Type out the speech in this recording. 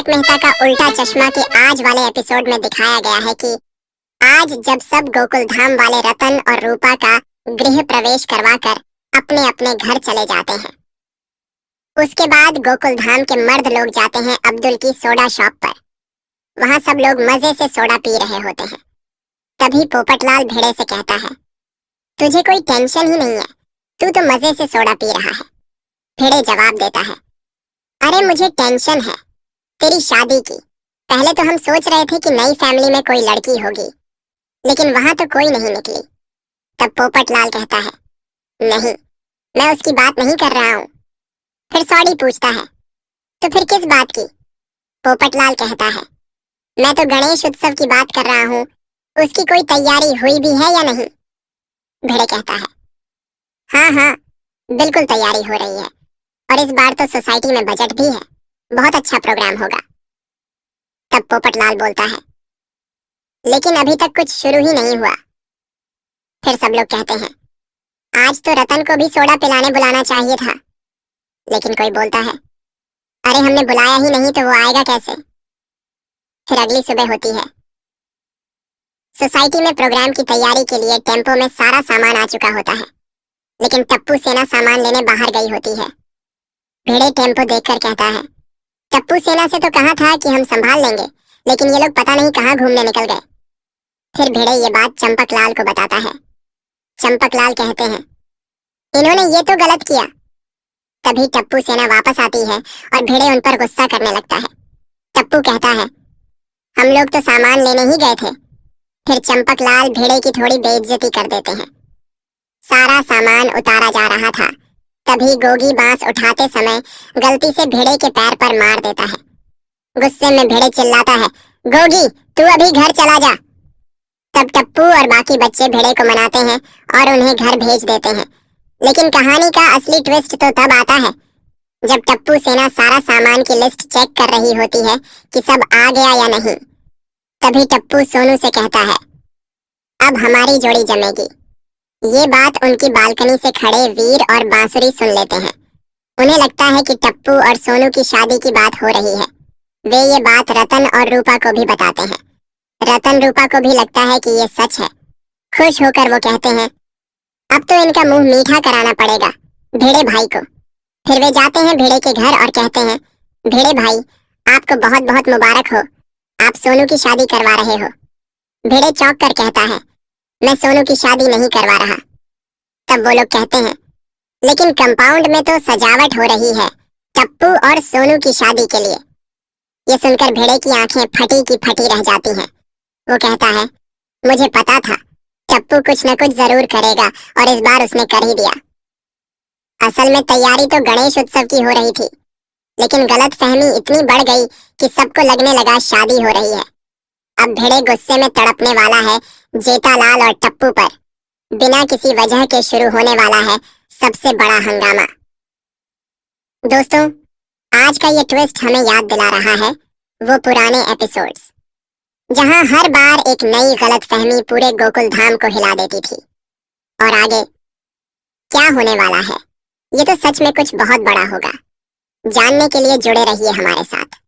तारक मेहता का उल्टा चश्मा के आज वाले एपिसोड में दिखाया गया है कि आज जब सब गोकुल धाम वाले रतन और रूपा का गृह प्रवेश करवाकर अपने अपने घर चले जाते हैं, उसके बाद गोकुल धाम के मर्द लोग जाते हैं अब्दुल की सोडा शॉप पर। वहां सब लोग मजे से सोडा पी रहे होते हैं। तभी पोपटलाल भेड़े से कहता है, तुझे कोई टेंशन ही नहीं है, तू तो मजे से सोडा पी रहा है। भेड़े जवाब देता है, अरे मुझे टेंशन है तेरी शादी की। पहले तो हम सोच रहे थे कि नई फैमिली में कोई लड़की होगी, लेकिन वहां तो कोई नहीं निकली। तब पोपटलाल कहता है, नहीं, मैं उसकी बात नहीं कर रहा हूँ। फिर सॉडी पूछता है, तो फिर किस बात की? पोपटलाल कहता है, मैं तो गणेश उत्सव की बात कर रहा हूँ, उसकी कोई तैयारी हुई भी है या नहीं? भेड़े कहता है, हाँ हाँ, बिल्कुल तैयारी हो रही है, और इस बार तो सोसाइटी में बजट भी है, बहुत अच्छा प्रोग्राम होगा। तब पोपटलाल बोलता है, लेकिन अभी तक कुछ शुरू ही नहीं हुआ। फिर सब लोग कहते हैं, आज तो रतन को भी सोडा पिलाने बुलाना चाहिए था। लेकिन कोई बोलता है, अरे हमने बुलाया ही नहीं तो वो आएगा कैसे? फिर अगली सुबह होती है। सोसाइटी में प्रोग्राम की तैयारी के लिए टेम्पो में सारा सामान आ चुका होता है, लेकिन टप्पू सेना सामान लेने बाहर गई होती है। भेड़े टेम्पो देखकर कहता है, टप्पू सेना से तो कहा था कि हम संभाल लेंगे, लेकिन ये लोग पता नहीं कहाँ घूमने निकल गए। फिर भेड़े ये बात चंपकलाल को बताता है। चंपकलाल कहते हैं, इन्होंने ये तो गलत किया। तभी टप्पू सेना वापस आती है और भेड़े उन पर गुस्सा करने लगता है। टप्पू कहता है, हम लोग तो सामान लेने ही गए थे। फिर चंपकलाल भेड़े की थोड़ी बेइज्जती कर देते हैं। सारा सामान उतारा जा रहा था, तभी गोगी बांस उठाते समय गलती से भेड़े के पैर पर मार देता है। गुस्से में भेड़े चिल्लाता है, गोगी तू अभी घर चला जा। तब टप्पू और बाकी बच्चे भेड़े को मनाते हैं और उन्हें घर भेज देते हैं। लेकिन कहानी का असली ट्विस्ट तो तब आता है जब टप्पू सेना सारा सामान की लिस्ट चेक कर रही होती है कि सब आ गया या नहीं। तभी टप्पू सोनू से कहता है, अब हमारी जोड़ी जमेगी। ये बात उनकी बालकनी से खड़े वीर और बांसुरी सुन लेते हैं। उन्हें लगता है कि टप्पू और सोनू की शादी की बात हो रही है। वे ये बात रतन और रूपा को भी बताते हैं। रतन रूपा को भी लगता है कि ये सच है। खुश होकर वो कहते हैं, अब तो इनका मुंह मीठा कराना पड़ेगा भेड़े भाई को। फिर वे जाते हैं भेड़े के घर और कहते हैं, भेड़े भाई आपको बहुत बहुत मुबारक हो, आप सोनू की शादी करवा रहे हो। भेड़े चौंक कर कहता है, मैं सोनू की शादी नहीं करवा रहा। तब वो लोग कहते हैं, लेकिन कंपाउंड में तो सजावट हो रही है टप्पू और सोनू की शादी के लिए। ये सुनकर भेड़े की आंखें फटी की फटी रह जाती हैं। वो कहता है, मुझे पता था टप्पू कुछ न कुछ जरूर करेगा और इस बार उसने कर ही दिया। असल में तैयारी तो गणेश उत्सव की हो रही थी, लेकिन गलत फहमी इतनी बढ़ गई कि सबको लगने लगा शादी हो रही है। अब भेड़े गुस्से में तड़पने वाला है जेठालाल और टप्पू पर। बिना किसी वजह के शुरू होने वाला है सबसे बड़ा हंगामा। दोस्तों, आज का ये ट्विस्ट हमें याद दिला रहा है वो पुराने एपिसोड्स, जहां हर बार एक नई गलत फहमी पूरे गोकुल धाम को हिला देती थी। और आगे क्या होने वाला है, ये तो सच में कुछ बहुत बड़ा होगा। जानने के लिए जुड़े रहिए हमारे साथ।